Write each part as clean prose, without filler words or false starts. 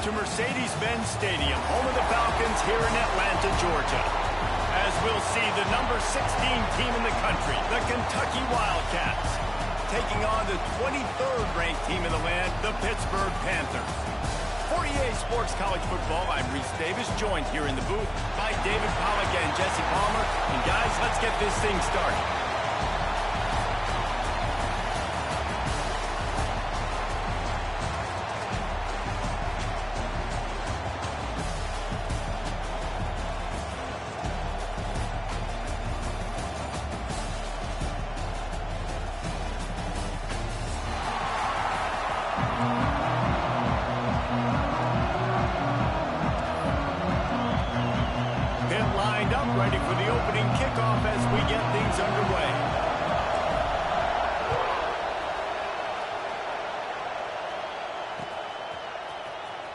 to Mercedes-Benz Stadium, home of the Falcons here in Atlanta, Georgia. As we'll see the number 16 team in the country, the Kentucky Wildcats, taking on the 23rd ranked team in the land, the Pittsburgh Panthers. For EA Sports College Football, I'm Reese Davis, joined here in the booth by David Pollack and Jesse Palmer. And guys, let's get this thing started. Ready for the opening kickoff as we get things underway.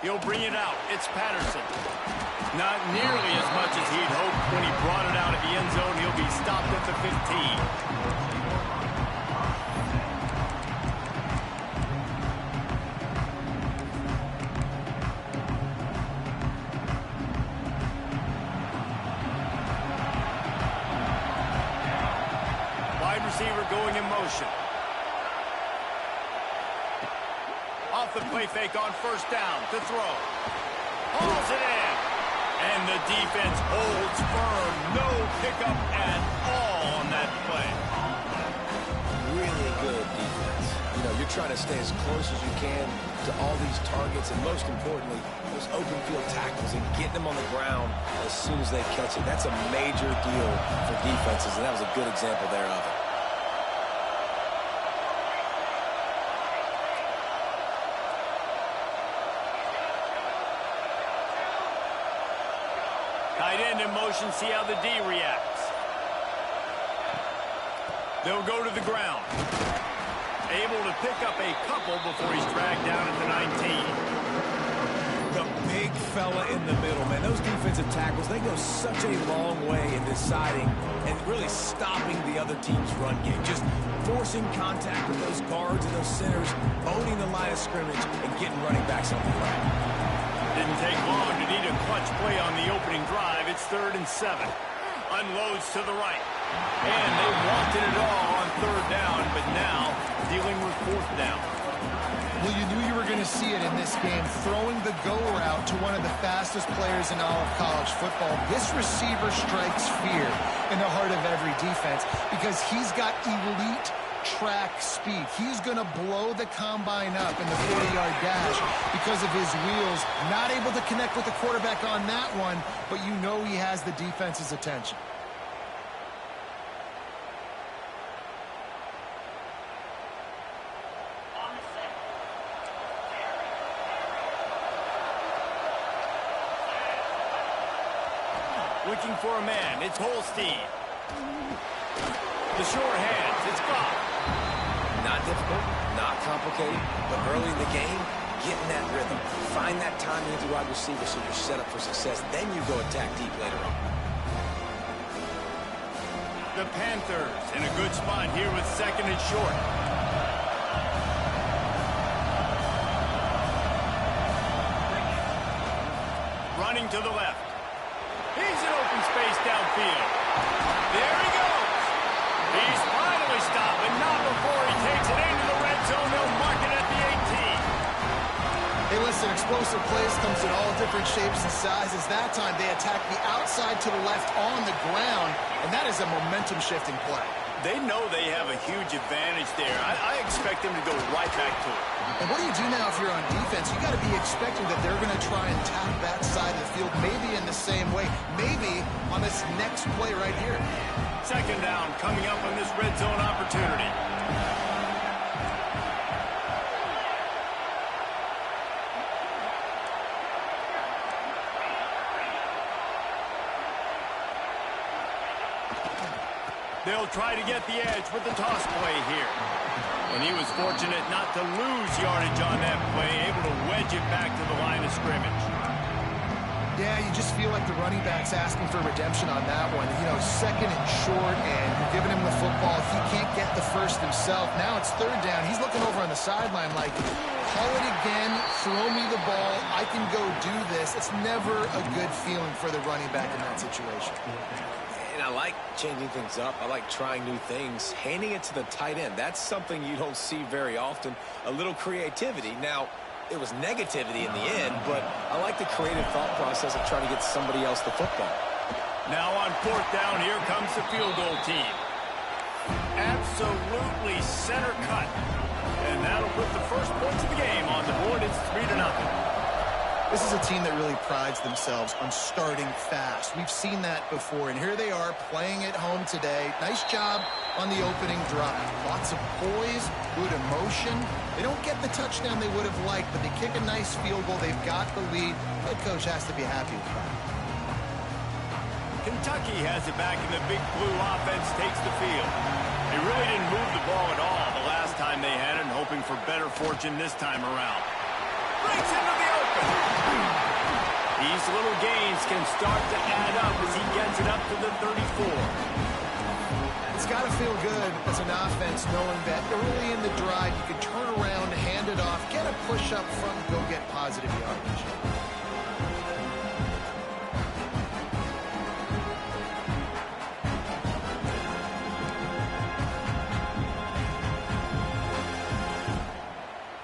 He'll bring it out. It's Patterson. Not nearly as much as he'd hoped when he brought it out of the end zone. He'll be stopped at the 15. Receiver going in motion. Off the play fake on first down to throw. Hauls it in. And the defense holds firm. No pickup at all on that play. Really good defense. You know, you're trying to stay as close as you can to all these targets, and most importantly, those open field tackles and getting them on the ground as soon as they catch it. That's a major deal for defenses, and that was a good example there of it. Tight end in motion, see how the D reacts. They'll go to the ground. Able to pick up a couple before he's dragged down at the 19. The big fella in the middle, man. Those defensive tackles, they go such a long way in deciding and really stopping the other team's run game. Just forcing contact with those guards and those centers, owning the line of scrimmage, and getting running backs on the ground. Didn't take long to need a clutch play on the opening drive. It's 3rd and 7. Unloads to the right. And they wanted it all on 3rd down, but now dealing with 4th down. Well, you knew you were going to see it in this game, throwing the go route to one of the fastest players in all of college football. This receiver strikes fear in the heart of every defense because he's got elite track speed. He's going to blow the combine up in the 40-yard dash because of his wheels. Not able to connect with the quarterback on that one, but you know he has the defense's attention. Looking for a man. It's Holstein. The short hands. It's gone. Not difficult, not complicated, but early in the game, get in that rhythm. Find that timing with the wide receiver so you're set up for success. Then you go attack deep later on. The Panthers in a good spot here with 2nd and short. Running to the left. He's in open space downfield. There he goes. He's finally stopped, but not before he takes it into the red zone. They'll mark it at the 18. Hey, listen, explosive plays comes in all different shapes and sizes. That time they attack the outside to the left on the ground, and that is a momentum-shifting play. They know they have a huge advantage there. I expect them to go right back to it. And what do you do now if you're on defense? You got to be expecting that they're going to try and tap that side of the field, maybe in the same way, maybe on this next play right here. 2nd down coming up on this red zone opportunity. They'll try to get the edge with the toss play here. And he was fortunate not to lose yardage on that play, able to wedge it back to the line of scrimmage. Yeah, you just feel like the running back's asking for redemption on that one. You know, second and short, and you're giving him the football. He can't get the first himself. Now it's third down. He's looking over on the sideline like, call it again, throw me the ball, I can go do this. It's never a good feeling for the running back in that situation. And I like changing things up. I like trying new things. Handing it to the tight end, that's something you don't see very often. A little creativity. Now, it was negativity in the end, but I like the creative thought process of trying to get somebody else the football. Now on fourth down, here comes the field goal team. Absolutely center cut. And that'll put the first points of the game on the board. It's 3-0. This is a team that really prides themselves on starting fast. We've seen that before, and here they are playing at home today. Nice job on the opening drive. Lots of poise, good emotion. They don't get the touchdown they would have liked, but they kick a nice field goal. They've got the lead. Head coach has to be happy with that. Kentucky has it back, and the big blue offense takes the field. They really didn't move the ball at all the last time they had it, and hoping for better fortune this time around. Breaks into the open. These little gains can start to add up as he gets it up to the 34. It's got to feel good as an offense knowing that early in the drive you can turn around, hand it off, get a push up front, and go get positive yardage.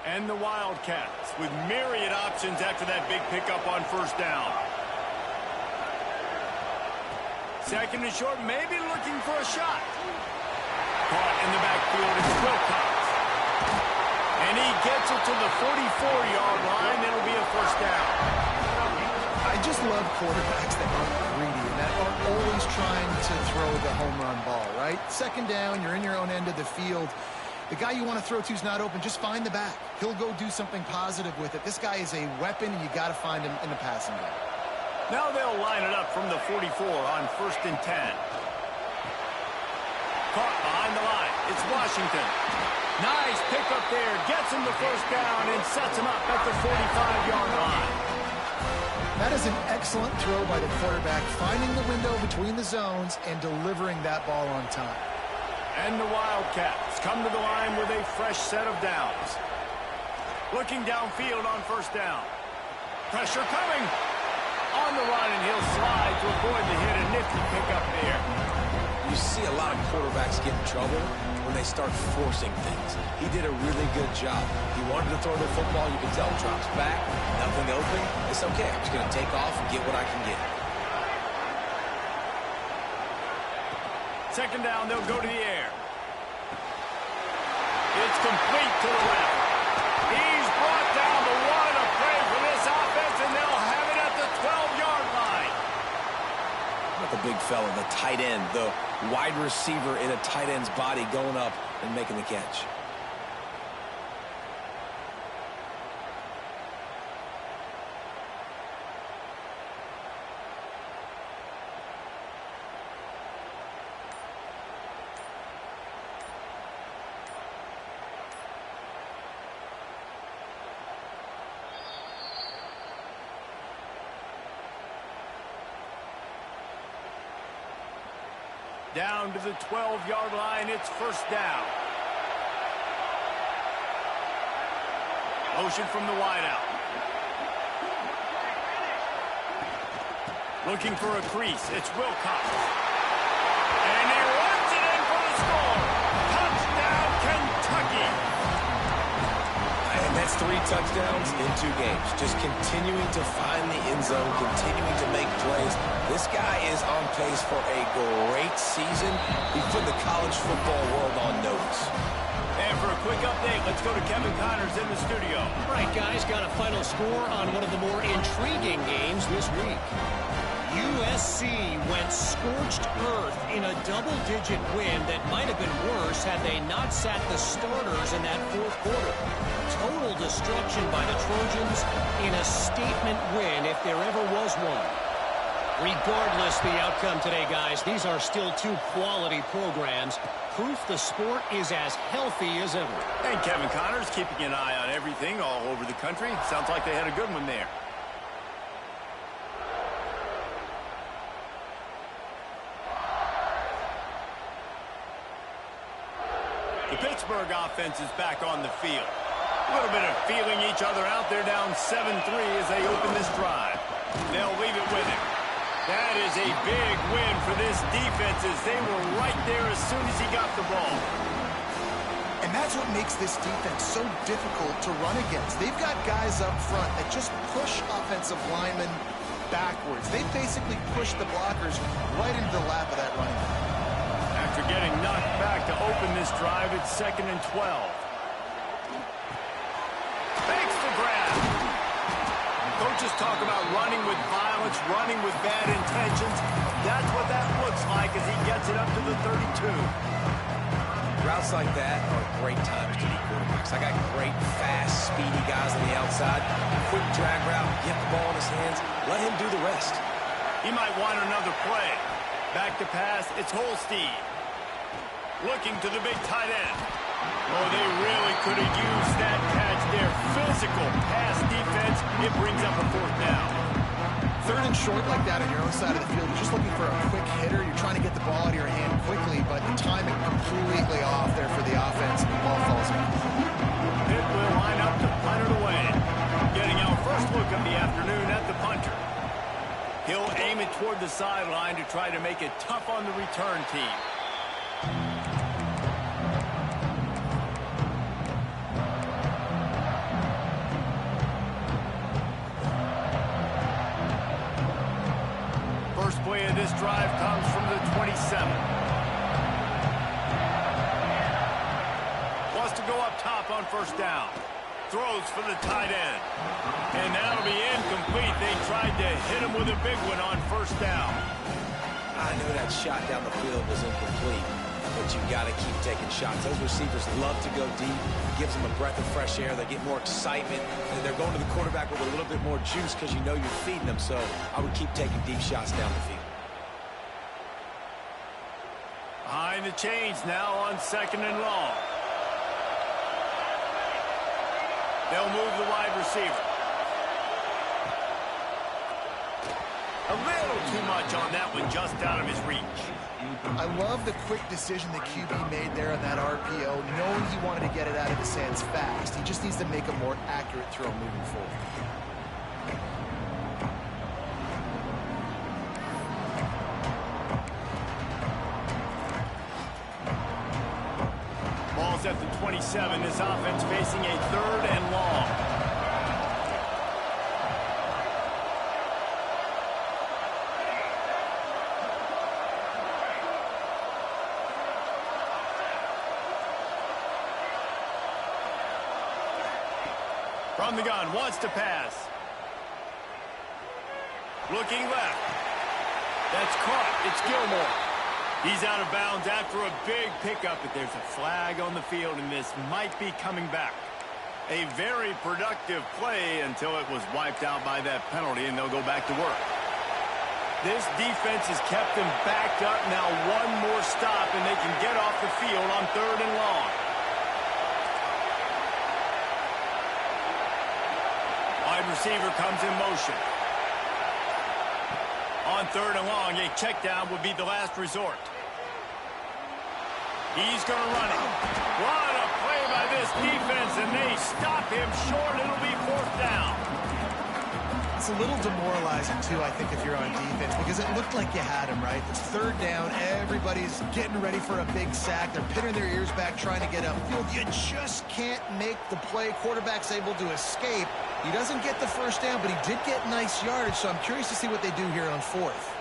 And the Wildcats with myriad options after that big pickup on first down. Second and short, maybe looking for a shot. Caught in the backfield, it's Wilcox. And he gets it to the 44-yard line. It'll be a first down. I just love quarterbacks that aren't greedy and that aren't always trying to throw the home run ball, right? Second down, you're in your own end of the field. The guy you want to throw to is not open. Just find the back. He'll go do something positive with it. This guy is a weapon, and you got to find him in the passing game. Now they'll line it up from the 44 on first and 10. Caught behind the line. It's Washington. Nice pickup there. Gets him the first down and sets him up at the 45-yard line. That is an excellent throw by the quarterback, finding the window between the zones and delivering that ball on time. And the Wildcats come to the line with a fresh set of downs. Looking downfield on first down. Pressure coming. On the run, and he'll slide to avoid the hit. A nifty pickup there. You see a lot of quarterbacks get in trouble when they start forcing things. He did a really good job. He wanted to throw the football. You can tell drops back, nothing open. It's okay. I'm just going to take off and get what I can get. Second down, they'll go to the air. It's complete to the left. He's brought down, but what a play for this offense, and they'll have it at the 12-yard line. Not the big fella, the tight end, the wide receiver in a tight end's body going up and making the catch. Down to the 12-yard line, it's first down. Motion from the wideout. Looking for a crease, it's Wilcox. And he runs it in for the score. Touchdown, Kentucky. And that's 3 touchdowns in 2 games. Just continuing to find the end zone, continuing to make plays. This guy is on pace for a great season. He put the college football world on notice. And for a quick update, let's go to Kevin Connors in the studio. All right, guys, got a final score on one of the more intriguing games this week. USC went scorched earth in a double-digit win that might have been worse had they not sat the starters in that fourth quarter. Total destruction by the Trojans in a statement win if there ever was one. Regardless the outcome today, guys, these are still 2 quality programs. Proof the sport is as healthy as ever. And Kevin Connors keeping an eye on everything all over the country. Sounds like they had a good one there. The Pittsburgh offense is back on the field. A little bit of feeling each other out there, down 7-3 as they open this drive. They'll leave it with him. That is a big win for this defense as they were right there as soon as he got the ball. And that's what makes this defense so difficult to run against. They've got guys up front that just push offensive linemen backwards. They basically push the blockers right into the lap of that running back. After getting knocked back to open this drive, it's 2nd and 12. Makes the grab. Coaches talk about running with violence, running with bad intentions. That's what that looks like as he gets it up to the 32. Routes like that are great times to be quarterbacks. I got great, fast, speedy guys on the outside. Quick drag route, get the ball in his hands, let him do the rest. He might want another play. Back to pass, it's Holstein. Looking to the big tight end. Oh, they really could have used that catch there. Physical pass defense. It brings up a 4th down. 3rd and short like that on your own side of the field. You're just looking for a quick hitter. You're trying to get the ball out of your hand quickly, but the timing completely off there for the offense, and the ball falls in. Pitt will line up to punt it away. Getting our first look of the afternoon at the punter. He'll aim it toward the sideline to try to make it tough on the return team. First play of this drive comes from the 27. Wants to go up top on 1st down. Throws for the tight end. And that'll be incomplete. They tried to hit him with a big one on 1st down. I know that shot down the field was incomplete, but you got to keep taking shots. Those receivers love to go deep. It gives them a breath of fresh air. They get more excitement, and they're going to the quarterback with a little bit more juice because you know you're feeding them. So I would keep taking deep shots down the field. Behind the chains now on 2nd and long. They'll move the wide receiver. A little too much on that one, just out of his reach. I love the quick decision the QB made there on that RPO, knowing he wanted to get it out of his hands fast. He just needs to make a more accurate throw moving forward. Ball's at the 27. This offense facing a 3rd and long. From the gun, wants to pass. Looking left. That's caught. It's Gilmore. He's out of bounds after a big pickup, but there's a flag on the field, and this might be coming back. A very productive play until it was wiped out by that penalty, and they'll go back to work. This defense has kept them backed up. Now one more stop, and they can get off the field on 3rd and long. Wide receiver comes in motion. On 3rd and long, a check down would be the last resort. He's going to run it. What a play by this defense, and they stop him short. It'll be 4th down. It's a little demoralizing, too, I think, if you're on defense, because it looked like you had him, right? It's 3rd down. Everybody's getting ready for a big sack. They're pinning their ears back, trying to get upfield. You just can't make the play. Quarterback's able to escape. He doesn't get the 1st down, but he did get nice yardage, so I'm curious to see what they do here on 4th.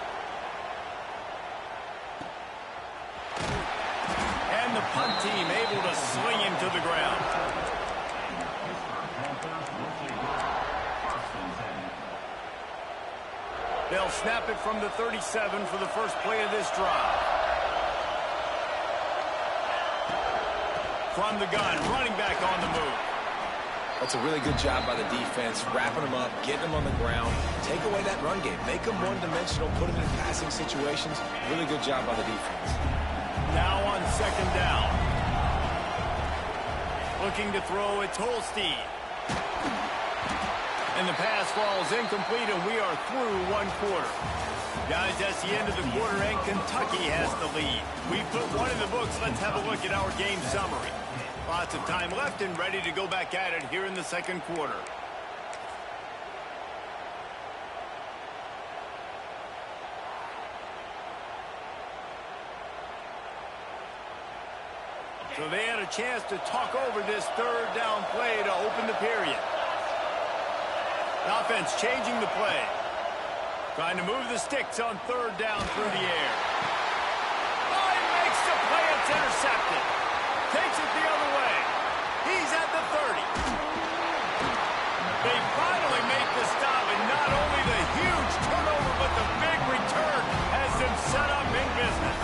And the punt team able to sling him to the ground. They'll snap it from the 37 for the first play of this drive. From the gun, running back on the move. That's a really good job by the defense, wrapping them up, getting them on the ground. Take away that run game. Make them one-dimensional, put them in passing situations. Really good job by the defense. Now on 2nd down. Looking to throw, it's Holstein. And the pass falls incomplete, and we are through one quarter. Guys, that's the end of the quarter, and Kentucky has the lead. We put one in the books. Let's have a look at our game summary. Lots of time left and ready to go back at it here in the second quarter. So they had a chance to talk over this third down play to open the period. The offense changing the play. Trying to move the sticks on third down through the air. Oh, he makes the play. It's intercepted. Takes it the other way. He's at the 30. They finally make the stop, and not only the huge turnover, but the big return has them set up in business.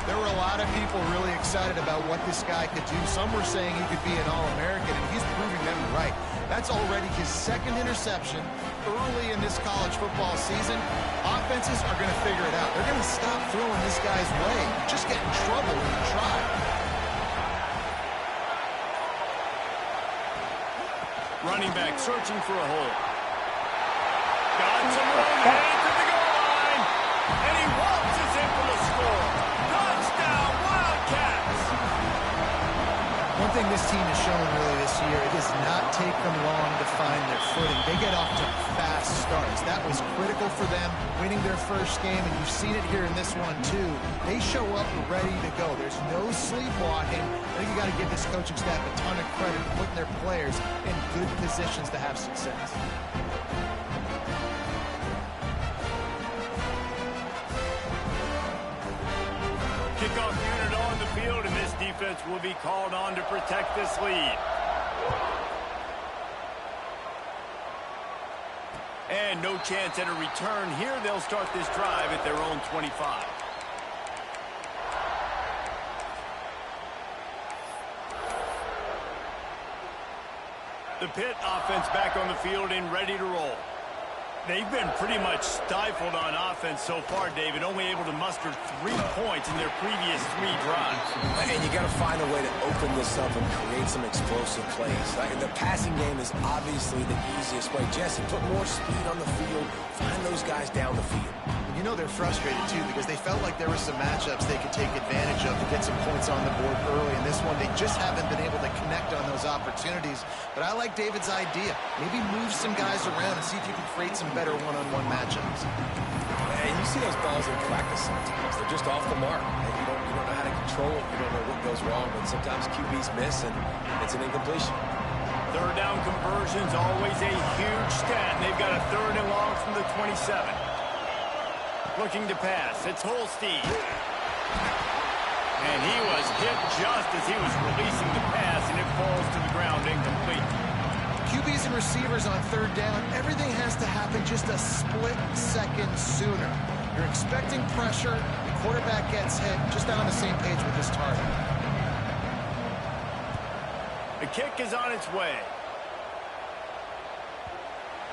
There were a lot of people really excited about what this guy could do. Some were saying he could be an All-American, and he's proving them right. That's already his second interception early in this college football season. Offenses are going to figure it out. They're going to stop throwing this guy's way. Just get in trouble when you try. Running back searching for a hole. Got some room, headed to the goal line, and he waltzes in for the score. Touchdown, Wildcats! One thing this team has shown really this year, it does not take them long to find their footing. They get off to fast starts. That was critical for them, winning their first game, and you've seen it here in this one too. They show up ready to go. There's no sleepwalking. I think you got to give this coaching staff a ton of credit for putting their players in good positions to have success. Kickoff unit on the field, and this defense will be called on to protect this lead. And no chance at a return here. They'll start this drive at their own 25. The Pitt offense back on the field and ready to roll. They've been pretty much stifled on offense so far, David, only able to muster 3 points in their previous 3 drives. And you got to find a way to open this up and create some explosive plays. The passing game is obviously the easiest way. Jesse, put more speed on the field, find those guys down the field. You know they're frustrated, too, because they felt like there were some matchups they could take advantage of to get some points on the board early. In this one, they just haven't been able to connect on those opportunities. But I like David's idea. Maybe move some guys around and see if you can create some better one-on-one matchups. And you see those balls in practice sometimes. They're just off the mark. And you don't know how to control it. You don't know what goes wrong. But sometimes QBs miss, and it's an incompletion. Third down conversion's always a huge stat. They've got a 3rd and long from the 27. Looking to pass. It's Holstein. And he was hit just as he was releasing the pass, and it falls to the ground incomplete. QBs and receivers on 3rd down, everything has to happen just a split second sooner. You're expecting pressure, the quarterback gets hit, just not on the same page with his target. The kick is on its way.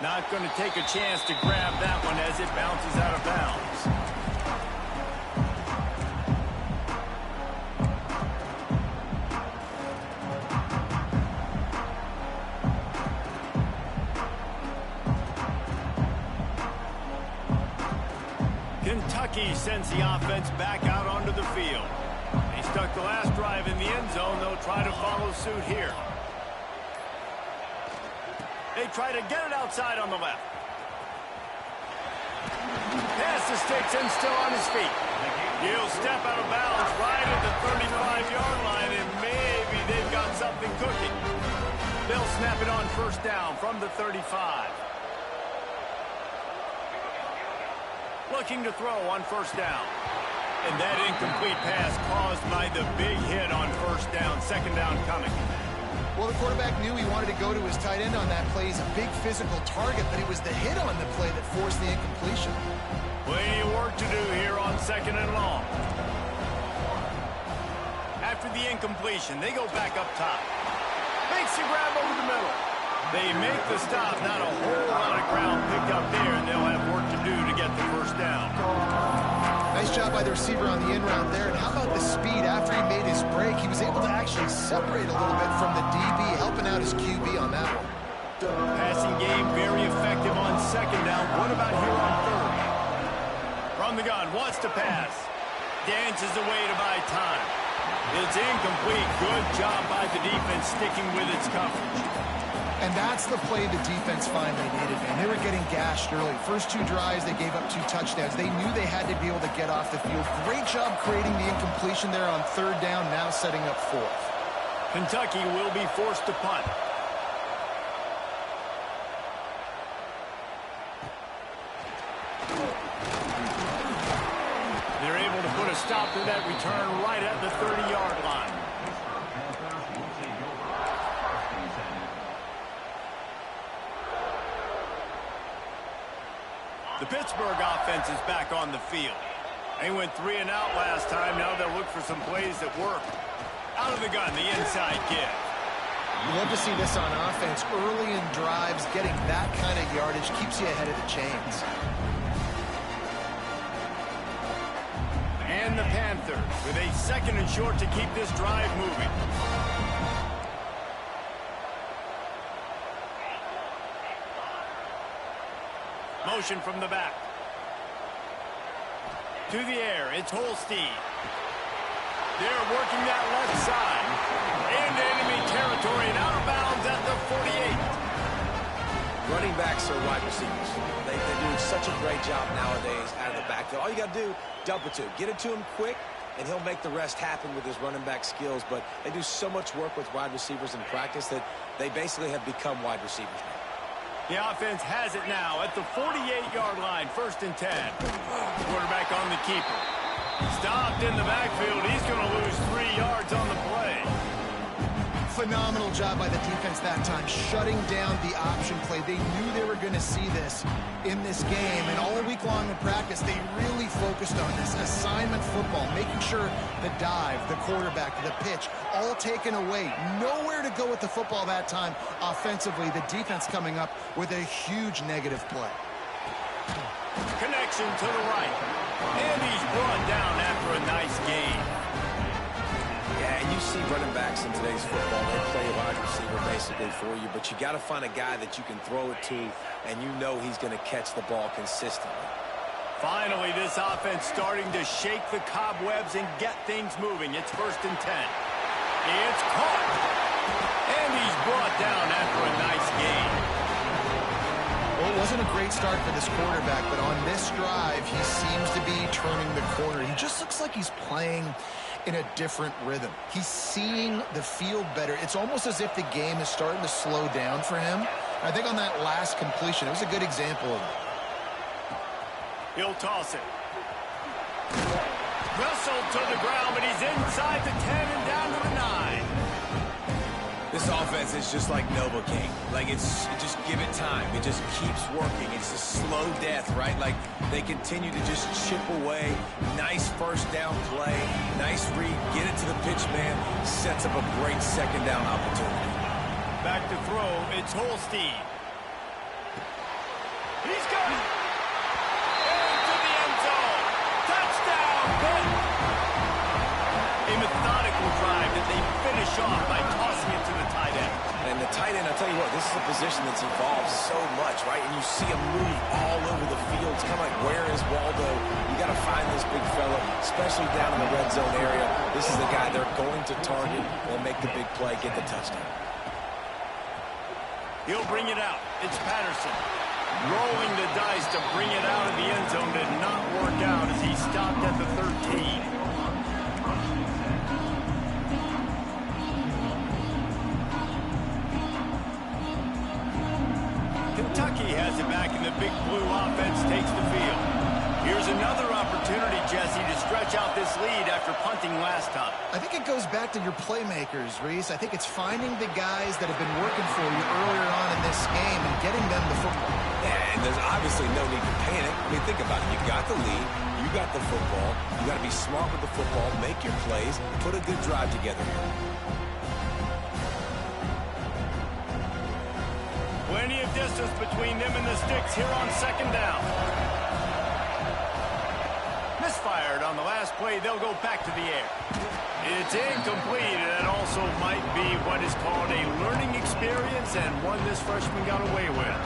Not going to take a chance to grab that one as it bounces out of bounds. Kentucky sends the offense back out onto the field. They stuck the last drive in the end zone. They'll try to follow suit here. They try to get it outside on the left. Pass the sticks and still on his feet. He'll step out of bounds right at the 35-yard line, and maybe they've got something cooking. They'll snap it on 1st down from the 35. Looking to throw on 1st down. And that incomplete pass caused by the big hit on 1st down. 2nd down coming. Well, the quarterback knew he wanted to go to his tight end on that play. He's a big physical target, but it was the hit on the play that forced the incompletion. Plenty of work to do here on 2nd and long. After the incompletion, they go back up top. Makes the grab over the middle. They make the stop. Not a whole lot of ground picked up there, and they'll have work to do to get the 1st down. Nice job by the receiver on the in route there. And how about the speed after he made his break? He was able to actually separate a little bit from the DB, helping out his QB on that one. Passing game very effective on second down. What about here on third? From the gun, wants to pass. Dances away to buy time. It's incomplete. Good job by the defense sticking with its coverage. And that's the play the defense finally needed, man. They were getting gashed early. First 2 drives, they gave up 2 touchdowns. They knew they had to be able to get off the field. Great job creating the incompletion there on third down, now setting up fourth. Kentucky will be forced to punt. They're able to put a stop to that return right at the 30-yard line. The Pittsburgh offense is back on the field. They went 3 and out last time. Now they'll look for some plays that work. Out of the gun, the inside give. You love to see this on offense. Early in drives, getting that kind of yardage keeps you ahead of the chains. And the Panthers with a 2nd and short to keep this drive moving. Motion from the back. To the air, it's Holstein. They're working that left side. Into enemy territory and out of bounds at the 48. Running backs are wide receivers. They do such a great job nowadays out of the backfield. All you got to do, dump it to him. Get it to him quick, and he'll make the rest happen with his running back skills. But they do so much work with wide receivers in practice that they basically have become wide receivers now. The offense has it now at the 48-yard line, 1st and 10. Quarterback on the keeper. Stopped in the backfield. He's going to lose 3 yards on the play. Phenomenal job by the defense that time, shutting down the option play. They knew they were going to see this in this game, and all week long in practice, they really focused on this assignment football, making sure the dive, the quarterback, the pitch, all taken away. Nowhere to go with the football that time offensively. The defense coming up with a huge negative play. Connection to the right. And he's brought down after a nice gain. Yeah, and you see running backs in today's football, they play a wide receiver basically for you, but you got to find a guy that you can throw it to, and you know he's going to catch the ball consistently. Finally, this offense starting to shake the cobwebs and get things moving. It's 1st and 10. It's caught. And he's brought down after a nice gain. Well, it wasn't a great start for this quarterback, but on this drive, he seems to be turning the corner. He just looks like he's playing in a different rhythm. He's seeing the field better. It's almost as if the game is starting to slow down for him. I think on that last completion, it was a good example of it. He'll toss it. Wrestled to the ground, but he's inside the 10 and down to the 9. This offense is just like Novocaine. Like, just give it time. It just keeps working. It's a slow death, right? Like, they continue to just chip away. Nice 1st down play. Nice read. Get it to the pitch man. Sets up a great 2nd down opportunity. Back to throw. It's Holstein. He's got it. Into the end zone. Touchdown, Pitt. A methodical drive that they finish off by tossing it to the tight end. And the tight end, I'll tell you what, this is a position that's evolved so much, right? And you see him move all over the field. It's kind of like, where is Waldo? You got to find this big fella, especially down in the red zone area. This is the guy they're going to target and make the big play, get the touchdown. He'll bring it out. It's Patterson. Rolling the dice to bring it out of the end zone did not work out as he stopped at the 13. Kentucky has it back, and the big blue offense takes the field. Here's another opportunity, Jesse, to stretch out this lead after punting last time. I think it goes back to your playmakers, Reese. I think it's finding the guys that have been working for you earlier on in this game and getting them the football. Yeah, and there's obviously no need to panic. I mean, think about it. You got the lead. You got the football. You got to be smart with the football, make your plays, put a good drive together here. Plenty of distance between them and the sticks here on 2nd down. Misfired on the last play. They'll go back to the air. It's incomplete, and it also might be what is called a learning experience, and one this freshman got away with.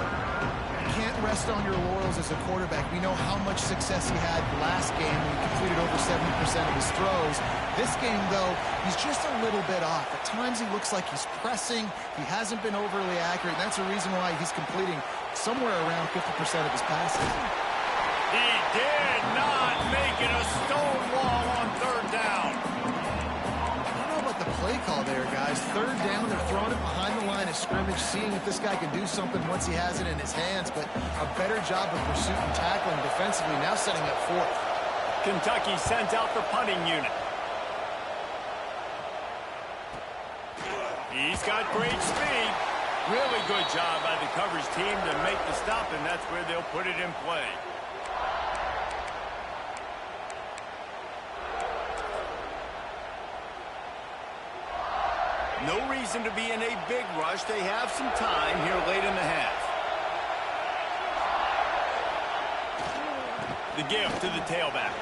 Can't rest on your laurels as a quarterback. We know how much success he had last game when he completed over 70% of his throws. This game, though, he's just a little bit off. At times he looks like he's pressing. He hasn't been overly accurate, and that's the reason why he's completing somewhere around 50% of his passes. He did not make it a stone wall on third down. The play call there, guys. Third down, they're throwing it behind the line of scrimmage, seeing if this guy can do something once he has it in his hands, but a better job of pursuit and tackling defensively, now setting up fourth. Kentucky sends out the punting unit. He's got great speed. Really good job by the coverage team to make the stop, and that's where they'll put it in play. No reason to be in a big rush. They have some time here late in the half. The give to the tailback.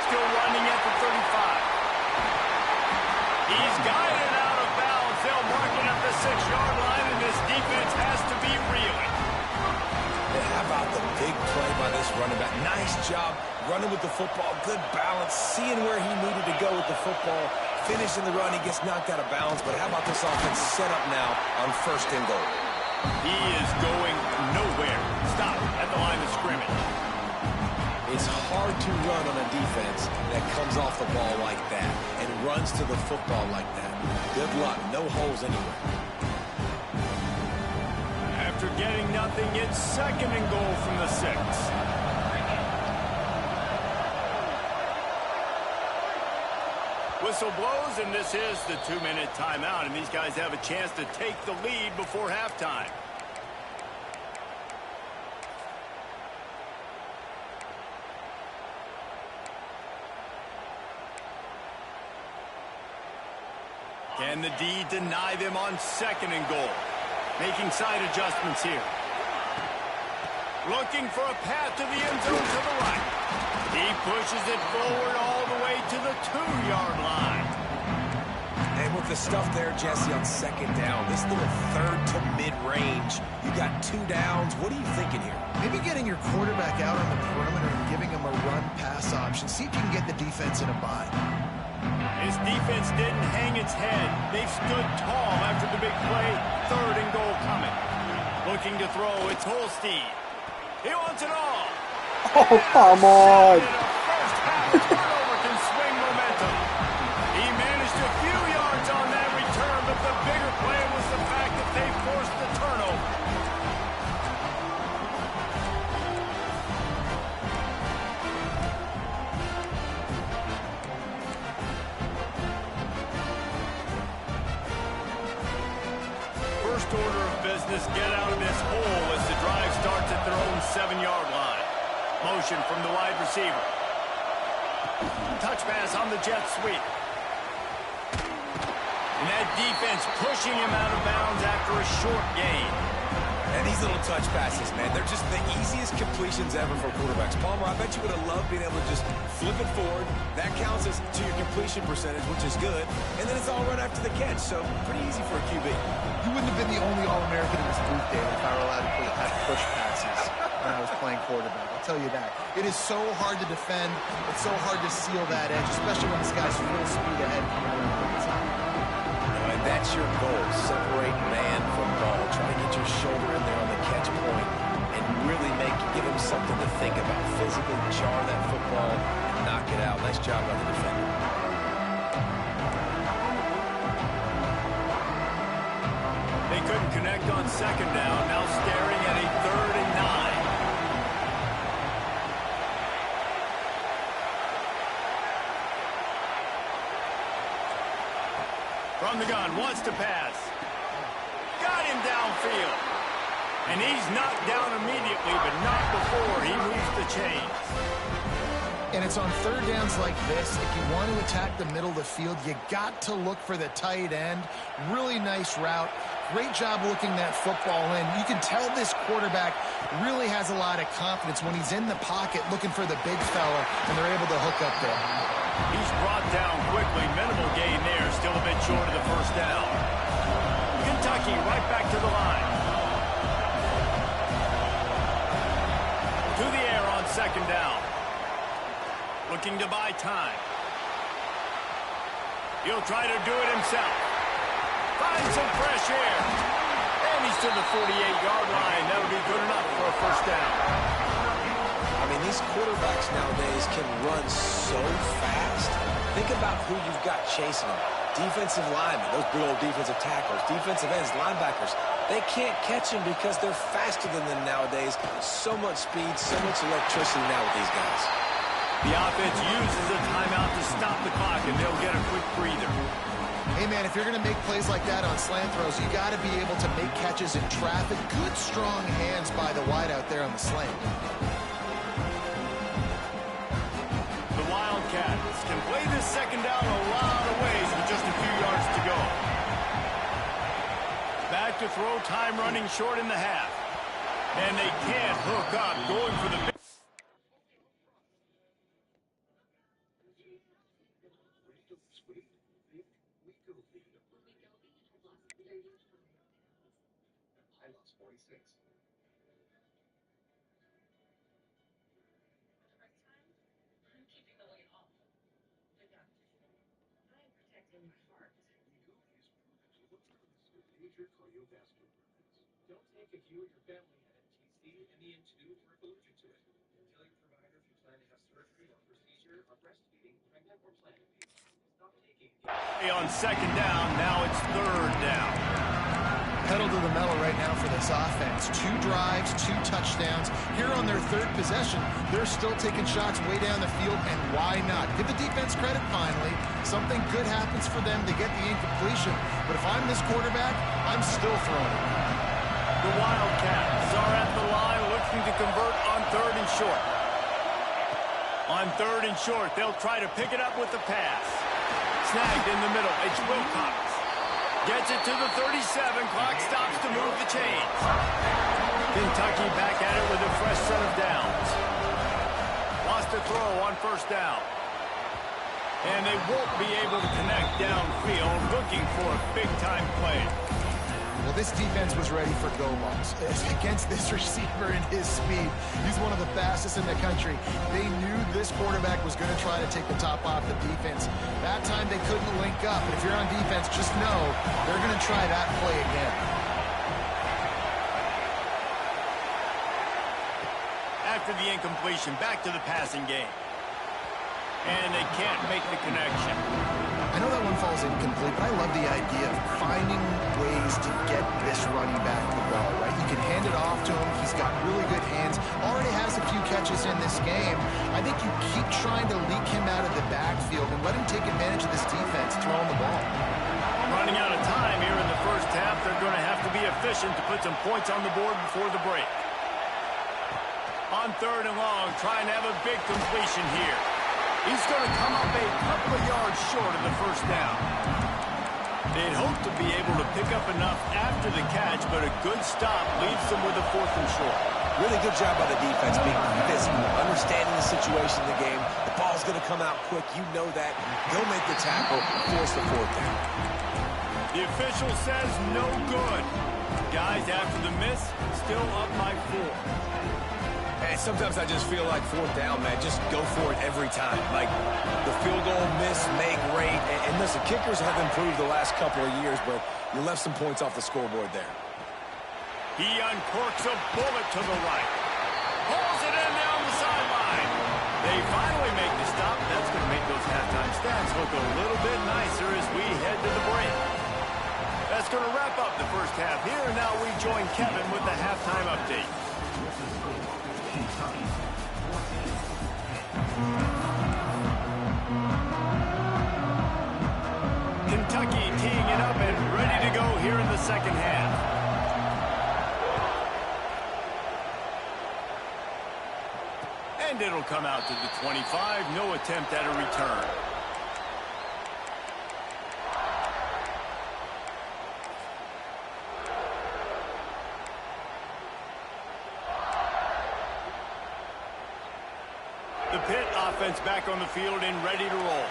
Still running at the 35. He's guided out of bounds. They'll mark it at the 6-yard line, and this defense has to be reeling. How about the big play by this running back? Nice job running with the football. Good balance, seeing where he needed to go with the football. Finishing the run, he gets knocked out of bounds. But how about this offense set up now on 1st and goal? He is going nowhere. Stop at the line of scrimmage. It's hard to run on a defense that comes off the ball like that and runs to the football like that. Good luck. No holes anywhere. After getting nothing, it's 2nd and goal from the 6. Whistle blows, and this is the 2-minute timeout, and these guys have a chance to take the lead before halftime. Can the D deny them on 2nd and goal? Making side adjustments here. Looking for a path to the end zone to the right. He pushes it forward all the way to the 2-yard line. And with the stuff there, Jesse, on 2nd down, this little 3rd to mid-range, you got 2 downs. What are you thinking here? Maybe getting your quarterback out on the perimeter and giving him a run-pass option. See if you can get the defense in a bind. His defense didn't hang its head. They stood tall after the big play. 3rd and goal coming. Looking to throw, it's Holstein. He wants it all. Oh, come on. First half turnover can swing momentum. He managed a few yards on that return, but the bigger play was the fact that they forced the turnover. First order of business, get out of this hole as the drive starts at their own 7-yard line. Motion from the wide receiver. Touch pass on the jet sweep. And that defense pushing him out of bounds after a short gain. And these little touch passes, man, they're just the easiest completions ever for quarterbacks. Palmer, I bet you would have loved being able to just flip it forward. That counts as to your completion percentage, which is good. And then it's all right after the catch, so pretty easy for a QB. You wouldn't have been the only All-American in this booth, David, if I were allowed to push passes when I was playing quarterback. I'll tell you that. It is so hard to defend. It's so hard to seal that edge, especially when this guy's full speed ahead coming around the inside. And that's your goal. Separate man from ball. Try to get your shoulder in there on the catch point and really give him something to think about. Physically jar that football and knock it out. Nice job by the defender. They couldn't connect on 2nd down. Now staring at a 3rd and 9. From the gun, wants to pass. Got him downfield. And he's knocked down immediately, but not before he moves the chains. And it's on 3rd downs like this. If you want to attack the middle of the field, you got to look for the tight end. Really nice route. Great job looking that football in. You can tell this quarterback really has a lot of confidence when he's in the pocket looking for the big fella, and they're able to hook up there. He's brought down quickly. Minimal gain there. Still a bit short of the first down. Kentucky right back to the line. To the air on second down. Looking to buy time. He'll try to do it himself. Find some fresh air. And he's to the 48-yard line. That'll be good enough for a first down. I mean, these quarterbacks nowadays can run so fast. Think about who you've got chasing them. Defensive linemen, those big old defensive tackles, defensive ends, linebackers. They can't catch them because they're faster than them nowadays. So much speed, so much electricity now with these guys. The offense uses a timeout to stop the clock, and they'll get a quick breather. Hey, man, if you're going to make plays like that on slant throws, you got to be able to make catches in traffic. Good, strong hands by the wide out there on the slant. The Wildcats can play this second down a lot of ways with just a few yards to go. Back to throw, time running short in the half. And they can't hook up, going for the big. On second down, now it's third down. Pedal to the metal right now for this offense. 2 drives, 2 touchdowns. Here on their third possession, they're still taking shots way down the field, and why not? Give the defense credit finally. Something good happens for them to get the incompletion, but if I'm this quarterback, I'm still throwing it. The Wildcats are at the line looking to convert on third and short. On third and short, they'll try to pick it up with the pass. Snagged in the middle. It's Wilcox. Gets it to the 37. Clock stops to move the chains. Kentucky back at it with a fresh set of downs. Lost a throw on first down. And they won't be able to connect downfield, looking for a big-time play. Well, this defense was ready for go balls. Against this receiver and his speed, he's one of the fastest in the country. They knew this quarterback was going to try to take the top off the defense. That time they couldn't link up, but if you're on defense, just know they're going to try that play again. After the incompletion, back to the passing game. And they can't make the connection. I know that one falls incomplete, but I love the idea of finding ways to get this running back the ball, right? You can hand it off to him. He's got really good hands. Already has a few catches in this game. I think you keep trying to leak him out of the backfield and let him take advantage of this defense throwing the ball. Running out of time here in the first half. They're going to have to be efficient to put some points on the board before the break. On third and long, trying to have a big completion here. He's going to come up a couple of yards short of the first down. They'd hope to be able to pick up enough after the catch, but a good stop leaves them with a fourth and short. Really good job by the defense being physical, understanding the situation in the game. The ball's going to come out quick. You know that. He'll make the tackle, force the fourth down. The official says no good. Guys, after the miss, still up by 4. And sometimes I just feel like fourth down, man, just go for it every time. Like the field goal miss, make rate. And listen, kickers have improved the last couple of years, but you left some points off the scoreboard there. He uncorks a bullet to the right. Pulls it in down the sideline. They finally make the stop. That's going to make those halftime stats look a little bit nicer as we head to the break. That's going to wrap up the first half here. Now we join Kevin with the halftime update. Kentucky teeing it up and ready to go here in the second half. And it'll come out to the 25. No attempt at a return. The Pitt offense back on the field and ready to roll.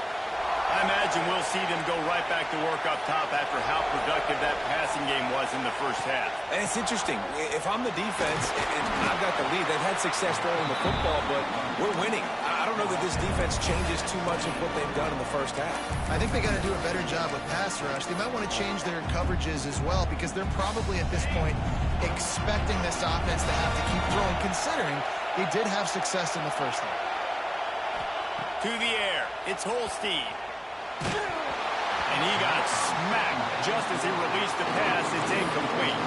I imagine we'll see them go right back to work up top after how productive that passing game was in the first half. And it's interesting. If I'm the defense and I've got the lead, they've had success throwing the football, but we're winning. I don't know that this defense changes too much of what they've done in the first half. I think they got to do a better job with pass rush. They might want to change their coverages as well because they're probably at this point expecting this offense to have to keep throwing, considering they did have success in the first half. To the air, it's Holstein. And he got smacked just as he released the pass. It's incomplete.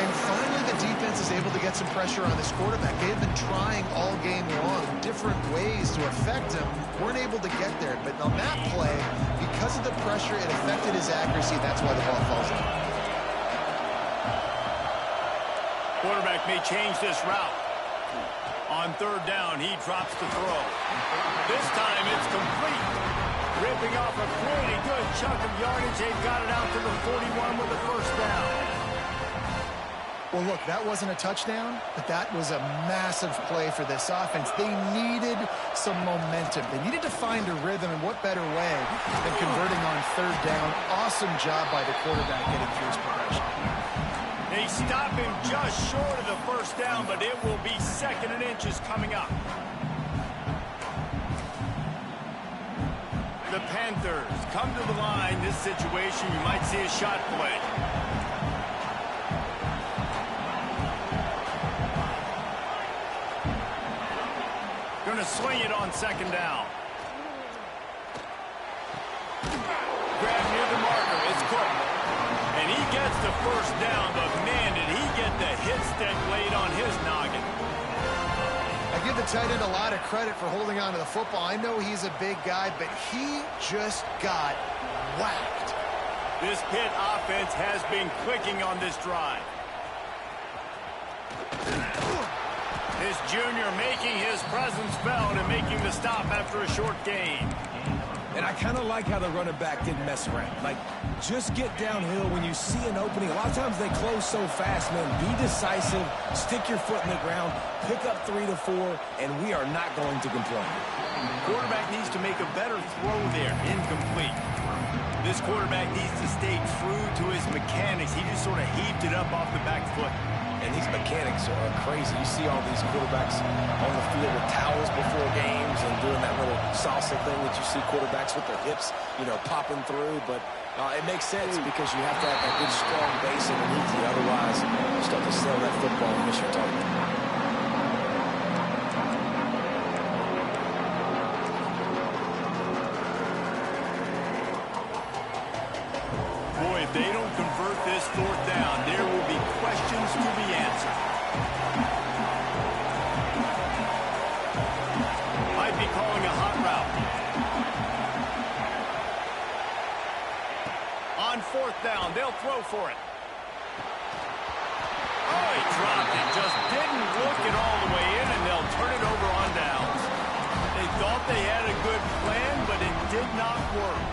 And finally, the defense is able to get some pressure on this quarterback. They have been trying all game long different ways to affect him. Weren't able to get there. But on that play, because of the pressure, it affected his accuracy. That's why the ball falls out. Quarterback may change this route. On third down, he drops the throw. This time, it's complete. Ripping off a pretty good chunk of yardage. They've got it out to the 41 with the first down. Well, look, that wasn't a touchdown, but that was a massive play for this offense. They needed some momentum. They needed to find a rhythm, and what better way than converting on third down. Awesome job by the quarterback getting through his progression. They stop him just short of the first down, but it will be 2nd and inches coming up. The Panthers come to the line. This situation, you might see a shot play. Going to swing it on 2nd down. Grab near the marker. It's Cook. And he gets the first down, but man, did he get the hit stick laid on his noggin. I give the tight end a lot of credit for holding on to the football. I know he's a big guy, but he just got whacked. This Pitt offense has been clicking on this drive. This junior making his presence felt and making the stop after a short gain. And I kind of like how the running back didn't mess around. Like, just get downhill when you see an opening. A lot of times they close so fast, man. Be decisive, stick your foot in the ground, pick up 3 to 4, and we are not going to complain. Quarterback needs to make a better throw there. Incomplete. This quarterback needs to stay true to his mechanics. He just sort of heaved it up off the back foot. And these mechanics are crazy. You see all these quarterbacks on the field with towels before games and doing that little salsa thing that you see quarterbacks with their hips, you know, popping through. But it makes sense because you have to have a good, strong base underneath you. Otherwise, you start to sail that football and miss your target. Boy, if they don't convert this 4th down, there will be questions to be answered. Might be calling a hot route. On 4th down, they'll throw for it. Oh, he dropped it. Just didn't look it all the way in, and they'll turn it over on downs. They thought they had a good plan, but it did not work.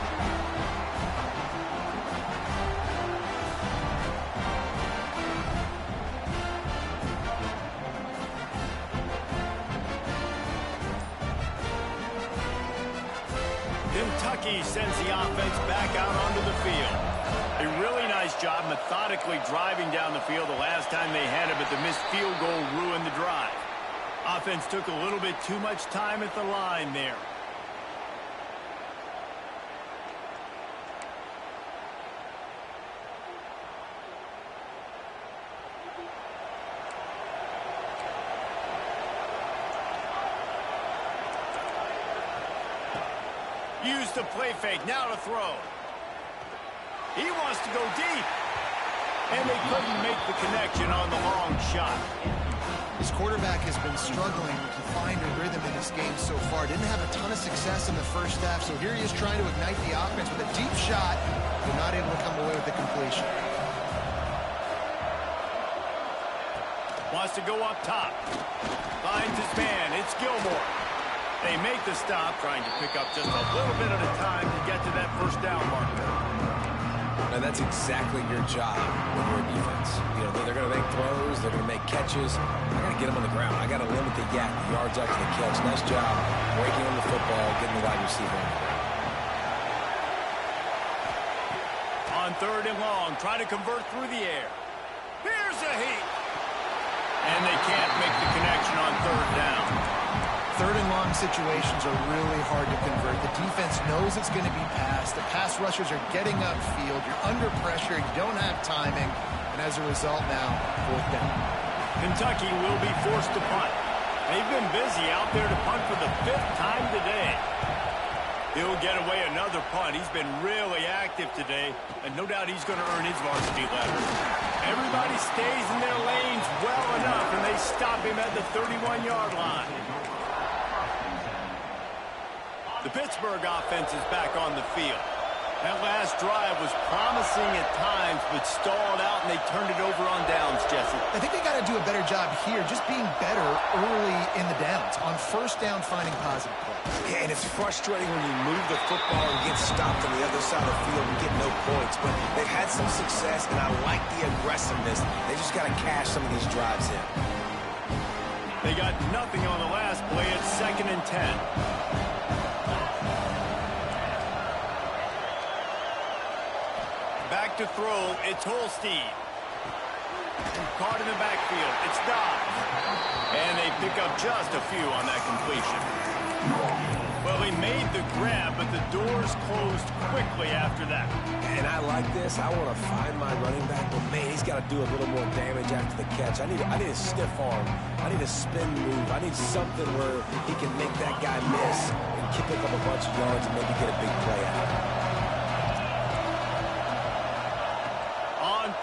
Kentucky sends the offense back out onto the field. A really nice job methodically driving down the field the last time they had it, but the missed field goal ruined the drive. Offense took a little bit too much time at the line there. Use the play fake, now to throw. He wants to go deep. And they couldn't make the connection on the long shot. His quarterback has been struggling to find a rhythm in this game so far. Didn't have a ton of success in the first half, so here he is trying to ignite the offense with a deep shot. They're not able to come away with the completion. Wants to go up top. Finds his man. It's Gilmore. They make the stop, trying to pick up just a little bit at a time to get to that first down marker. Now And that's exactly your job when you're a defense. You know, they're going to make throws. They're going to make catches. I got to get them on the ground. I got to limit the yards after the catch. Nice job breaking on the football, getting the wide receiver on the ground. On 3rd and long, trying to convert through the air. Here's a heat. And they can't make the connection on 3rd down. 3rd and long situations are really hard to convert. The defense knows it's going to be passed. The pass rushers are getting upfield. You're under pressure. You don't have timing. And as a result now, 4th down. Kentucky will be forced to punt. They've been busy out there to punt for the 5th time today. He'll get away another punt. He's been really active today, and no doubt he's going to earn his varsity letter. Everybody stays in their lanes well enough, and they stop him at the 31-yard line. The Pittsburgh offense is back on the field. That last drive was promising at times, but stalled out, and they turned it over on downs, Jesse. I think they got to do a better job here, just being better early in the downs. On 1st down, finding positive play. Yeah, and it's frustrating when you move the football and get stopped on the other side of the field and get no points. But they've had some success, and I like the aggressiveness. They just got to cash some of these drives in. They got nothing on the last play at 2nd and 10. Back to throw, it's Holstein. Caught in the backfield, it's Dobbs. And they pick up just a few on that completion. Well, he made the grab, but the doors closed quickly after that. And I like this. I want to find my running back, but man, he's got to do a little more damage after the catch. I need a stiff arm. I need a spin move. I need something where he can make that guy miss and pick up a bunch of yards and maybe get a big play out of it.